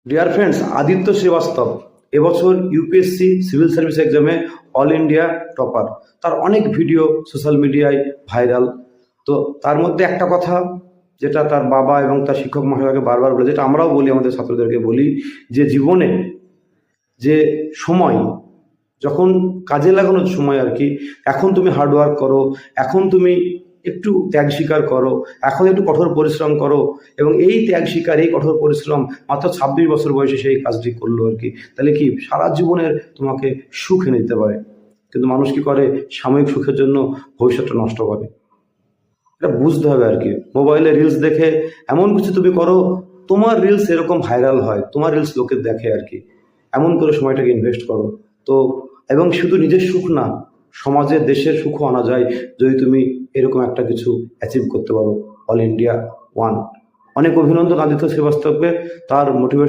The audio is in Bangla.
ডিয়ার ফ্রেন্ডস, আদিত্য শ্রীবাস্তব এবছর ইউপিএসসি সিভিল সার্ভিস এক্সামে অল ইন্ডিয়া টপার। তার অনেক ভিডিও সোশ্যাল মিডিয়ায় ভাইরাল। তো তার মধ্যে একটা কথা যেটা তার বাবা এবং তার শিক্ষক মহাশয়কে বারবার বলে, যেটা আমরাও বলি, আমাদের ছাত্রদেরকে বলি, যে জীবনে যে সময় যখন কাজে লাগানোর সময় আর কি, এখন তুমি হার্ডওয়ার্ক করো, এখন তুমি একটু ত্যাগ স্বীকার করো, এখন একটু কঠোর পরিশ্রম করো, এবং এই ত্যাগ স্বীকার, এই কঠোর পরিশ্রম মাত্র 26 বছর বয়সে সেই কাজটি করলো আর কি, তাহলে কি সারা জীবনের তোমাকে সুখ এনে দিতে পারে। কিন্তু মানুষ কি করে, সাময়িক সুখের জন্য ভবিষ্যৎটা নষ্ট করে। এটা বুঝতে হবে আর কি। মোবাইলে রিলস দেখে এমন কিছু তুমি করো, তোমার রিলস এরকম ভাইরাল হয়, তোমার রিলস লোকে দেখে আর কি, এমন করে সময়টাকে ইনভেস্ট করো। তো এবং শুধু নিজের সুখ না, সমাজের দেশের সুখও আনা যায় যদি তুমি এরকম একটা কিছু অ্যাচিভ করতে পারো। All India one. অনেক অভিনন্দন আদিত্য শ্রীবাস্তবকে, তার মোটিভেশন